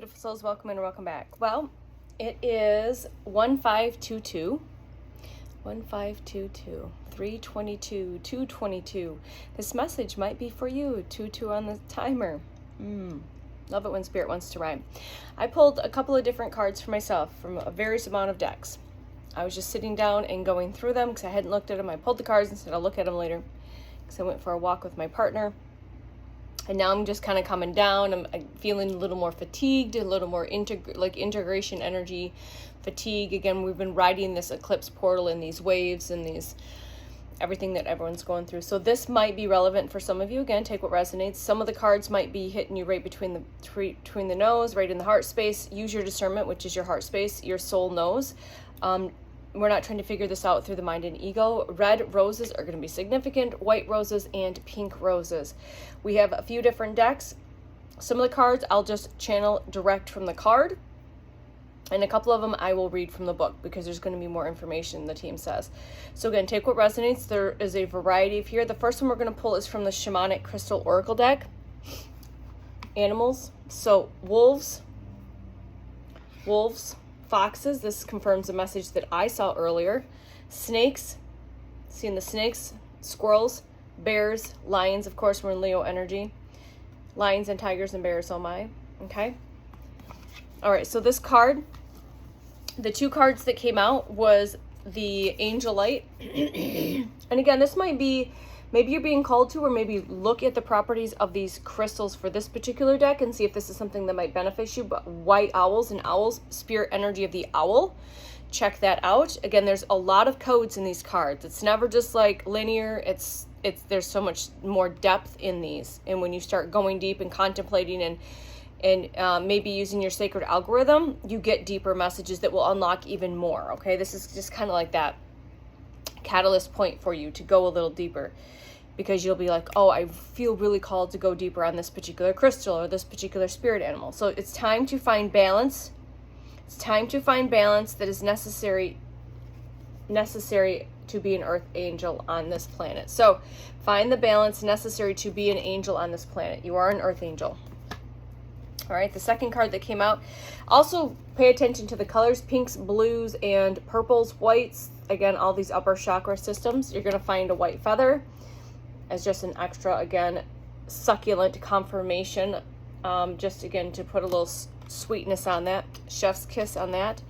beautiful souls, welcome and welcome back. Well, it is 1522, 322, 222. This message might be for you. 22 on the timer. Love it when spirit wants to rhyme. I pulled a couple of different cards for myself from a various amount of decks. I was just sitting down and going through them because I hadn't looked at them. I pulled the cards and said I'll look at them later because I went for a walk with my partner. And now I'm just kind of coming down. I'm feeling a little more fatigued, a little more integration energy fatigue. Again, we've been riding this eclipse portal in these waves and these everything that everyone's going through. So this might be relevant for some of you. Again, take what resonates. Some of the cards might be hitting you right between the nose, right in the heart space. Use your discernment, which is your heart space. Your soul knows. We're not trying to figure this out through the mind and ego. Red roses are going to be significant, white roses and pink roses. We have a few different decks. Some of the cards I'll just channel direct from the card, and a couple of them I will read from the book because there's going to be more information, the team says. So again, take what resonates. There is a variety of here. The first one we're going to pull is from the Shamanic Crystal Oracle deck. Animals. So wolves, foxes, this confirms a message that I saw earlier. Snakes, seeing the snakes, squirrels, bears, lions, of course, we're in Leo energy. Lions and tigers and bears, oh my, okay? All right, so this card, the two cards that came out was the Angel Light. And again, this might be, maybe you're being called to, or maybe look at the properties of these crystals for this particular deck and see if this is something that might benefit you. But white owls and owls, spirit energy of the owl, check that out. Again, there's a lot of codes in these cards. It's never just like linear. There's so much more depth in these. And when you start going deep and contemplating and maybe using your sacred algorithm, you get deeper messages that will unlock even more. Okay, this is just kind of like that catalyst point for you to go a little deeper, because you'll be like, oh, I feel really called to go deeper on this particular crystal or this particular spirit animal. So it's time to find balance. It's time to find balance that is necessary to be an earth angel on this planet. So find the balance necessary to be an angel on this planet. You are an earth angel. All right, the second card that came out, also pay attention to the colors, pinks, blues, and purples, whites. Again, all these upper chakra systems. You're going to find a white feather as just an extra, again, succulent confirmation. Just, again, to put a little sweetness on that, chef's kiss on that.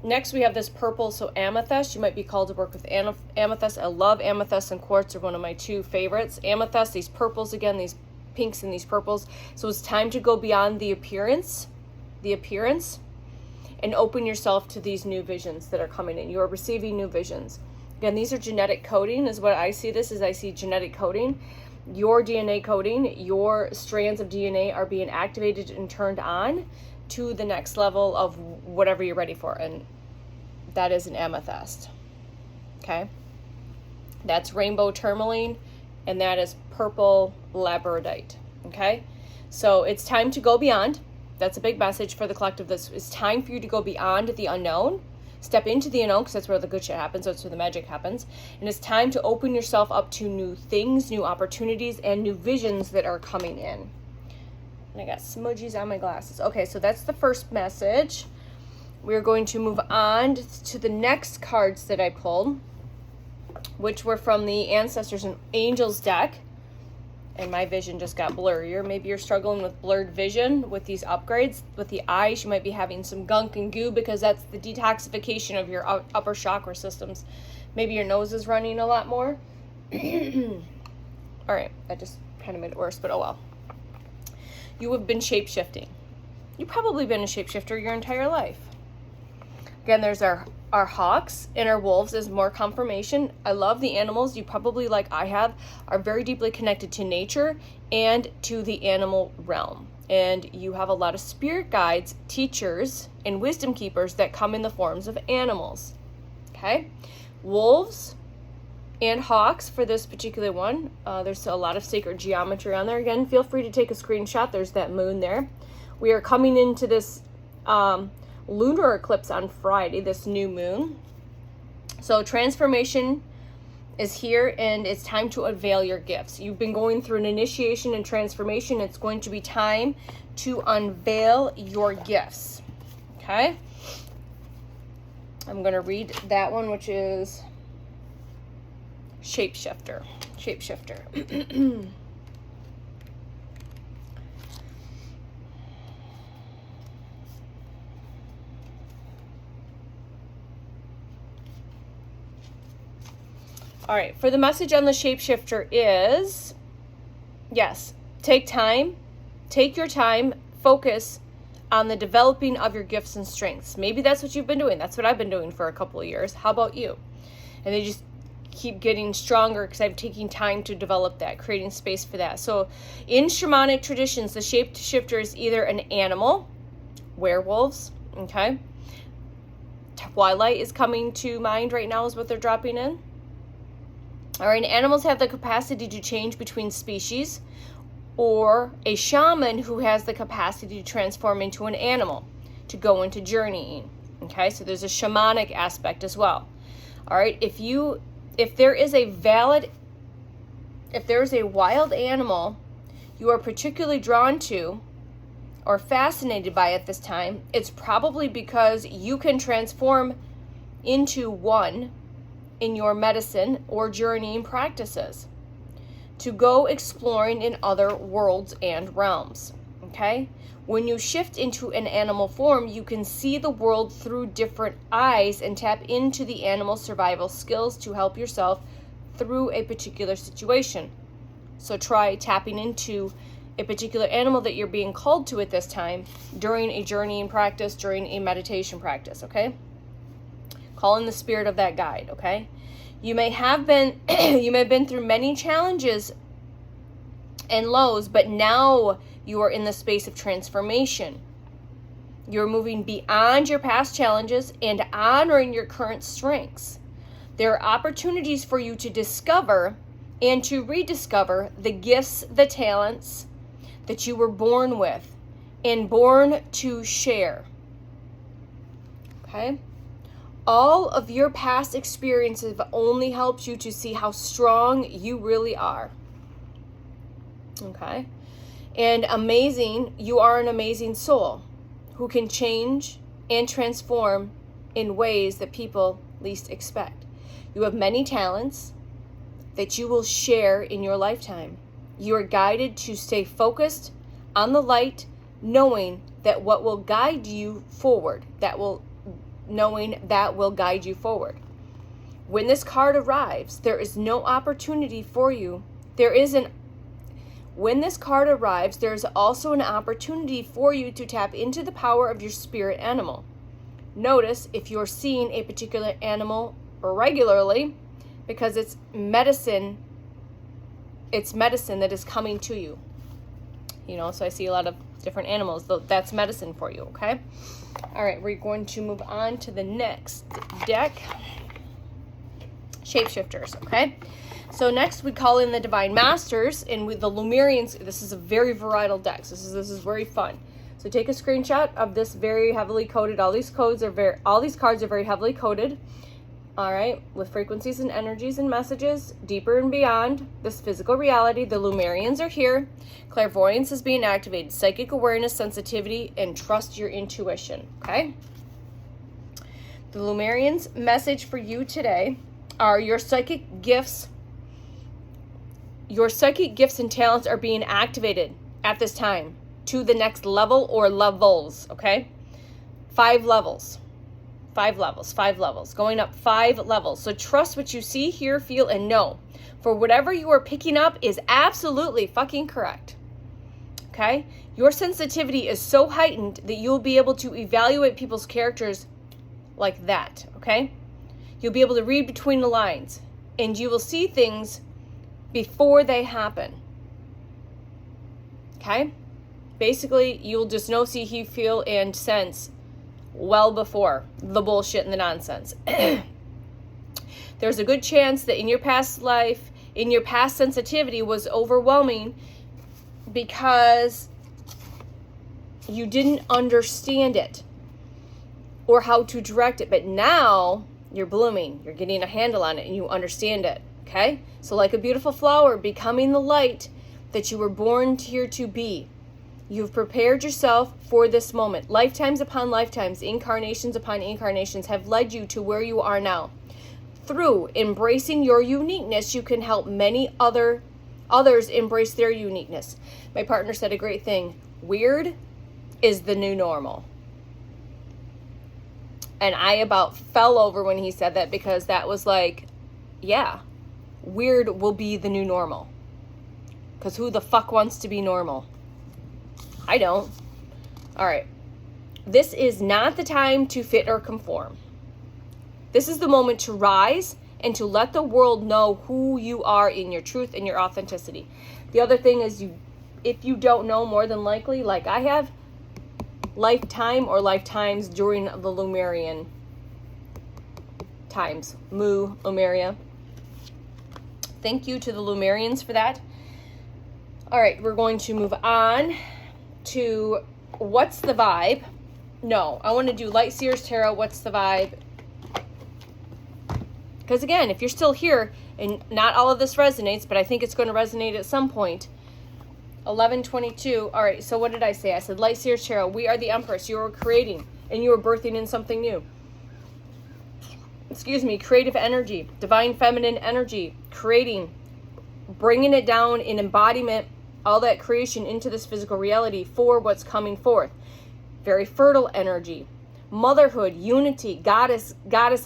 Next, we have this purple, so amethyst. You might be called to work with amethyst. I love amethyst and quartz are one of my two favorites. Amethyst, these purples, again, these pinks and these purples. So it's time to go beyond the appearance, and open yourself to these new visions that are coming in. You are receiving new visions. Again, these are genetic coding is what I see this as. I see genetic coding. Your DNA coding, your strands of DNA are being activated and turned on to the next level of whatever you're ready for. And that is an amethyst. Okay. That's rainbow tourmaline, and that is purple labradorite. Okay. So it's time to go beyond. That's a big message for the collective. This is time for you to go beyond the unknown. Step into the unknown, because that's where the good shit happens. That's where the magic happens. And it's time to open yourself up to new things, new opportunities, and new visions that are coming in. And I got smudgies on my glasses. Okay, so that's the first message. We're going to move on to the next cards that I pulled, which were from the Ancestors and Angels deck. And my vision just got blurrier. Maybe you're struggling with blurred vision with these upgrades. With the eyes, you might be having some gunk and goo because that's the detoxification of your upper chakra systems. Maybe your nose is running a lot more. All right, that just kind of made it worse, but oh well. You have been shape-shifting. You've probably been a shapeshifter your entire life. Again, there's our hawks and our wolves is more confirmation. I love the animals. You probably, like I have, are very deeply connected to nature and to the animal realm. And you have a lot of spirit guides, teachers, and wisdom keepers that come in the forms of animals. Okay? Wolves and hawks for this particular one. There's a lot of sacred geometry on there. Again, feel free to take a screenshot. There's that moon there. We are coming into this lunar eclipse on Friday, this new moon. So transformation is here, and it's time to unveil your gifts. You've been going through an initiation and transformation. It's going to be time to unveil your gifts. Okay? I'm going to read that one, which is Shapeshifter. Shapeshifter. All right, for the message on the Shapeshifter is, yes, take time, take your time, focus on the developing of your gifts and strengths. Maybe that's what you've been doing. That's what I've been doing for a couple of years. How about you? And they just keep getting stronger because I'm taking time to develop that, creating space for that. So in shamanic traditions, the Shapeshifter is either an animal, werewolves, okay? Twilight is coming to mind right now is what they're dropping in. All right, animals have the capacity to change between species, or a shaman who has the capacity to transform into an animal, to go into journeying. Okay, so there's a shamanic aspect as well. All right, if there is a wild animal you are particularly drawn to or fascinated by at this time, it's probably because you can transform into one in your medicine or journeying practices to go exploring in other worlds and realms. Okay? When you shift into an animal form, you can see the world through different eyes and tap into the animal survival skills to help yourself through a particular situation. So try tapping into a particular animal that you're being called to at this time during a journeying practice, during a meditation practice, okay? Call in the spirit of that guide, okay? You may have been through many challenges and lows, but now you are in the space of transformation. You're moving beyond your past challenges and honoring your current strengths. There are opportunities for you to discover and to rediscover the gifts, the talents that you were born with and born to share. Okay? All of your past experiences have only helped you to see how strong you really are. Okay? And amazing, you are an amazing soul who can change and transform in ways that people least expect. You have many talents that you will share in your lifetime. You are guided to stay focused on the light, knowing that what will guide you forward, knowing that will guide you forward. When this card arrives, there is no opportunity for you. When this card arrives, there is also an opportunity for you to tap into the power of your spirit animal. Notice if you're seeing a particular animal regularly, because it's medicine that is coming to you. You know, so I see a lot of different animals. That's medicine for you, okay? All right, we're going to move on to the next deck. Shapeshifters, okay? So next we call in the Divine Masters, and with the Lumerians. This is a very varietal deck. So this is very fun. So take a screenshot of this very heavily coded. All these cards are very heavily coded. All right, with frequencies and energies and messages deeper and beyond this physical reality. The Lumerians are here. Clairvoyance is being activated. Psychic awareness, sensitivity, and trust your intuition, okay? The Lumerians' message for you today are your psychic gifts. Your psychic gifts and talents are being activated at this time to the next level or levels, okay? 5 levels. 5 levels, going up 5 levels. So trust what you see, hear, feel, and know. For whatever you are picking up is absolutely fucking correct. Okay? Your sensitivity is so heightened that you'll be able to evaluate people's characters like that. Okay? You'll be able to read between the lines, and you will see things before they happen. Okay? Basically, you'll just know, see, hear, feel, and sense well before the bullshit and the nonsense. There's a good chance that in your past life, in your past sensitivity was overwhelming because you didn't understand it or how to direct it. But now you're blooming. You're getting a handle on it and you understand it. Okay? So like a beautiful flower, becoming the light that you were born here to be. You've prepared yourself for this moment. Lifetimes upon lifetimes, incarnations upon incarnations have led you to where you are now. Through embracing your uniqueness, you can help many others embrace their uniqueness. My partner said a great thing. Weird is the new normal. And I about fell over when he said that, because that was like, yeah, weird will be the new normal. Because who the fuck wants to be normal? I don't. All right. This is not the time to fit or conform. This is the moment to rise and to let the world know who you are in your truth and your authenticity. The other thing is, if you don't know, more than likely, like I have, lifetime or lifetimes during the Lemurian times. Mu, Lemuria. Thank you to the Lemurians for that. All right, we're going to move on to what's the vibe. No, I want to do Light Seers Tarot, what's the vibe? Because again, if you're still here and not all of this resonates, but I think it's going to resonate at some point. 11:22. All right, so what did I say? I said Light Seers Tarot. We are the Empress. You are creating and you are birthing in something new. Excuse me, creative energy, divine feminine energy, creating, bringing it down in embodiment, all that creation into this physical reality for what's coming forth. Very fertile energy. Motherhood, unity, goddess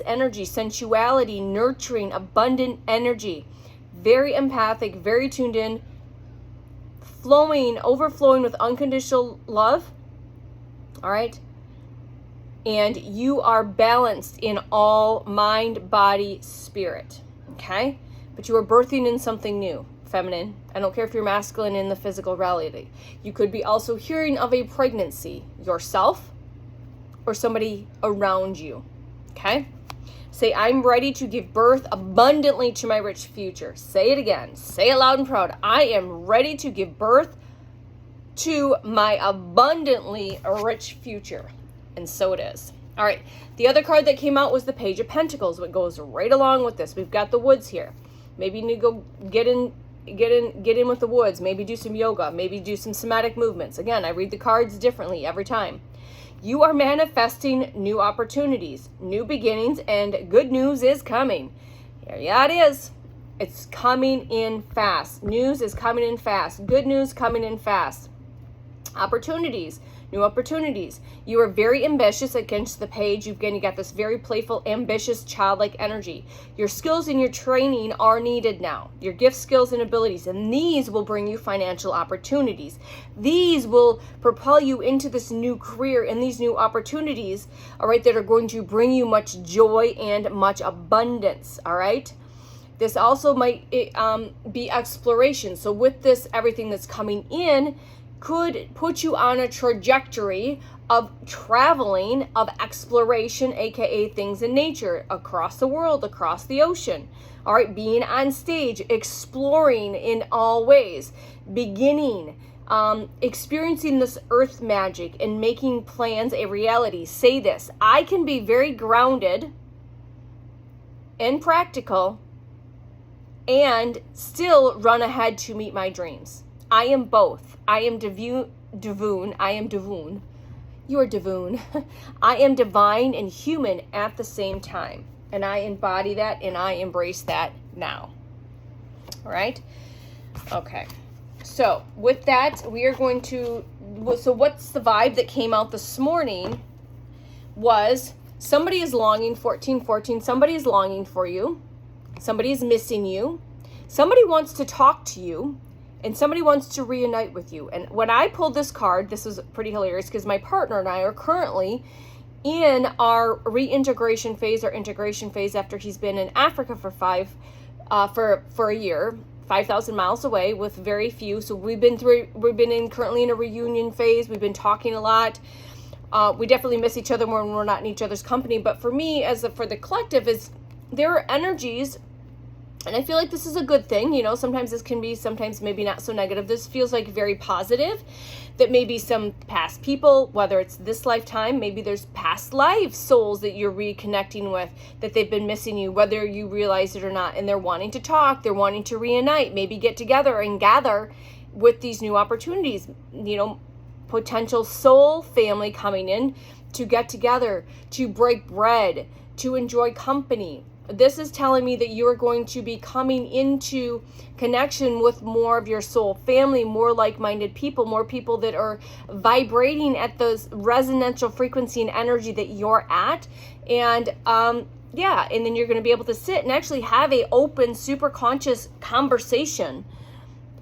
energy, sensuality, nurturing, abundant energy. Very empathic, very tuned in, overflowing with unconditional love. All right. And you are balanced in all mind, body, spirit. Okay. But you are birthing in something new, feminine. I don't care if you're masculine in the physical reality. You could be also hearing of a pregnancy yourself or somebody around you. Okay. Say, I'm ready to give birth abundantly to my rich future. Say it again. Say it loud and proud. I am ready to give birth to my abundantly rich future. And so it is. All right. The other card that came out was the Page of Pentacles, what goes right along with this. We've got the woods here. Maybe you need to go get in with the woods. Maybe do some yoga. Maybe do some somatic movements. Again, I read the cards differently every time. You are manifesting new opportunities, new beginnings, and good news is coming. Yeah, it is. It's coming in fast. News is coming in fast. Good news coming in fast. Opportunities, new opportunities. You are very ambitious against the page. You got this very playful, ambitious, childlike energy. Your skills and your training are needed now. Your gifts, skills, and abilities. And these will bring you financial opportunities. These will propel you into this new career and these new opportunities, all right, that are going to bring you much joy and much abundance, all right? This also might be exploration. So with this, everything that's coming in could put you on a trajectory of traveling, of exploration, aka things in nature, across the world, across the ocean. All right, being on stage, exploring in all ways, beginning, experiencing this earth magic and making plans a reality. Say this, I can be very grounded and practical and still run ahead to meet my dreams. I am both. I am Divoon. I am Divoon. You are Divoon. I am divine and human at the same time. And I embody that and I embrace that now. All right? Okay. So with that, we are going to, so what's the vibe that came out this morning was somebody is longing, 1414, somebody is longing for you. Somebody is missing you. Somebody wants to talk to you. And somebody wants to reunite with you. And when I pulled this card, this was pretty hilarious because my partner and I are currently in our reintegration phase, our integration phase after he's been in Africa for a year, 5,000 miles away with very few. So we've been currently in a reunion phase. We've been talking a lot. We definitely miss each other more when we're not in each other's company. But for me, for the collective, there are energies And I feel like this is a good thing. You know, sometimes this can be, sometimes maybe not so negative. This feels like very positive, that maybe some past people, whether it's this lifetime, maybe there's past life souls that you're reconnecting with, that they've been missing you, whether you realize it or not, and they're wanting to talk, they're wanting to reunite, maybe get together and gather with these new opportunities. You know, potential soul family coming in to get together, to break bread, to enjoy company. This is telling me that you are going to be coming into connection with more of your soul family, more like-minded people, more people that are vibrating at those resonantial frequency and energy that you're at. And yeah, and then you're going to be able to sit and actually have a open, super conscious conversation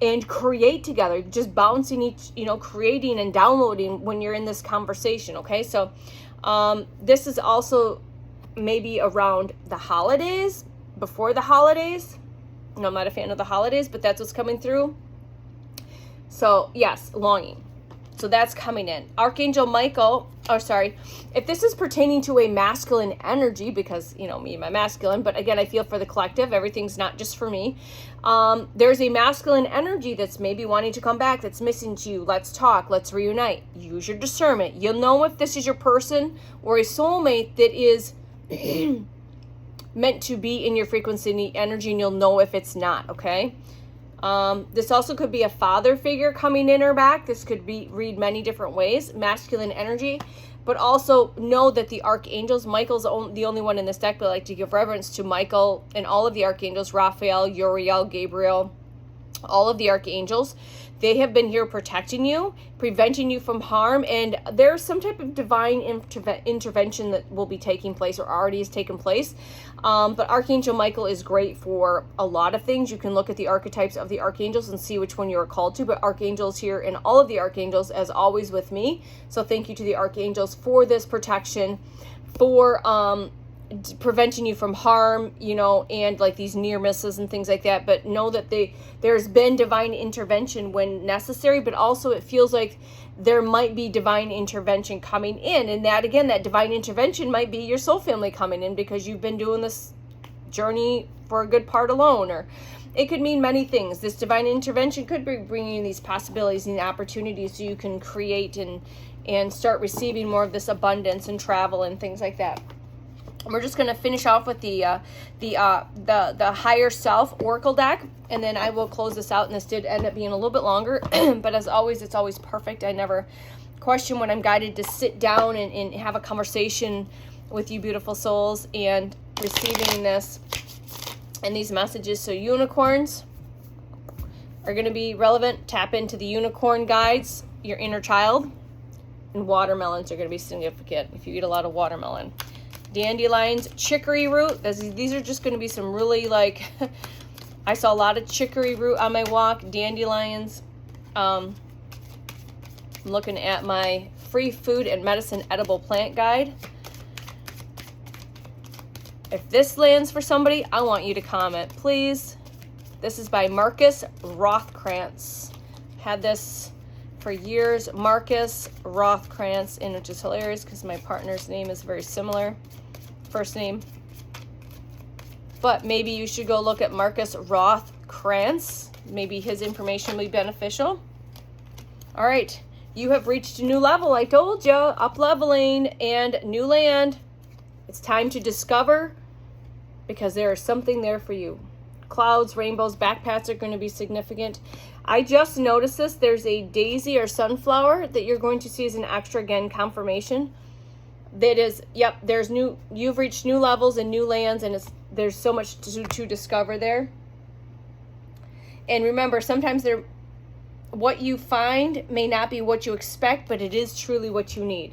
and create together, just bouncing each, you know, creating and downloading when you're in this conversation. Okay, so this is also maybe around the holidays, before the holidays. No, I'm not a fan of the holidays, but that's what's coming through. So yes, longing. So that's coming in. Archangel Michael, if this is pertaining to a masculine energy, because, you know, me and my masculine, but again, I feel for the collective, everything's not just for me. There's a masculine energy that's maybe wanting to come back, that's missing to you. Let's talk, let's reunite. Use your discernment. You'll know if this is your person or a soulmate that is meant to be in your frequency energy, and you'll know if it's not. Okay, this also could be a father figure coming in or back. This could be read many different ways, masculine energy. But also know that the archangels, Michael's the only one in this deck, but I like to give reverence to Michael and all of the archangels, Raphael, Uriel, Gabriel, all of the archangels. They have been here protecting you, preventing you from harm, and there's some type of divine intervention that will be taking place or already has taken place. But Archangel Michael is great for a lot of things. You can look at the archetypes of the archangels and see which one you are called to, but archangels here and all of the archangels, as always, with me. So thank you to the archangels for this protection, for preventing you from harm, you know, and like these near misses and things like that. But know that there's been divine intervention when necessary, but also it feels like there might be divine intervention coming in, and that, again, that divine intervention might be your soul family coming in because you've been doing this journey for a good part alone, or it could mean many things. This divine intervention could be bringing these possibilities and opportunities so you can create and start receiving more of this abundance and travel and things like that. We're just going to finish off with the higher self oracle deck, and then I will close this out. And this did end up being a little bit longer, but as always, it's always perfect. I never question when I'm guided to sit down and have a conversation with you beautiful souls and receiving this and these messages. So unicorns are going to be relevant. Tap into the unicorn guides, your inner child, and watermelons are going to be significant if you eat a lot of watermelon. Dandelions, chicory root. These are just going to be some really, like, I saw a lot of chicory root on my walk. Dandelions. I'm looking at my free food and medicine edible plant guide. If this lands for somebody, I want you to comment, please. This is by Marcus Rothkrantz. Had this for years, Marcus Rothkrantz, and which is hilarious because my partner's name is very similar, first name. But maybe you should go look at Marcus Rothkrantz. Maybe his information will be beneficial. All right, you have reached a new level. I told you, up leveling and new land. It's time to discover, because there is something there for you. Clouds, rainbows, backpats are going to be significant. I just noticed this. There's a daisy or sunflower that you're going to see as an extra, again, confirmation. That is, yep, you've reached new levels and new lands, and there's so much to discover there. And remember, sometimes what you find may not be what you expect, but it is truly what you need.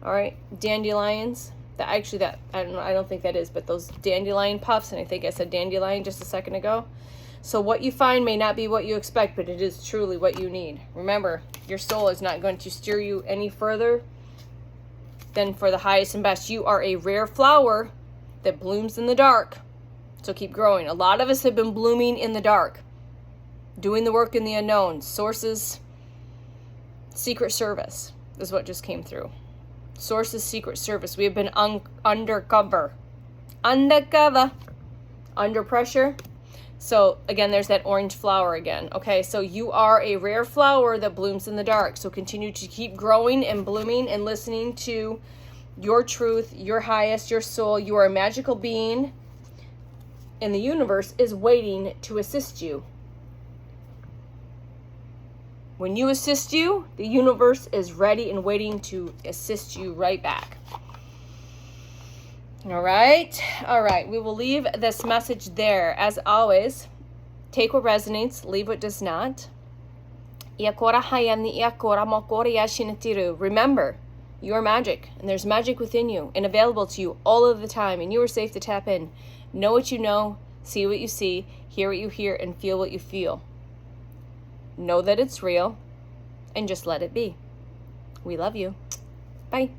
All right, dandelions. I don't think that is, but those dandelion puffs, and I think I said dandelion just a second ago. So what you find may not be what you expect, but it is truly what you need. Remember, your soul is not going to steer you any further than for the highest and best. You are a rare flower that blooms in the dark. So keep growing. A lot of us have been blooming in the dark, doing the work in the unknown. Sources, Secret Service is what just came through. Sources, Secret Service. We have been undercover, under pressure. So again, there's that orange flower again. Okay, so you are a rare flower that blooms in the dark. So continue to keep growing and blooming and listening to your truth, your highest, your soul. You are a magical being, and the universe is waiting to assist you. When you assist you, the universe is ready and waiting to assist you right back. All right, we will leave this message there. As always, take what resonates, leave what does not. Remember, you are magic, and there's magic within you and available to you all of the time, and you are safe to tap in. Know what you know, see what you see, hear what you hear, and feel what you feel. Know that it's real, and just let it be. We love you. Bye.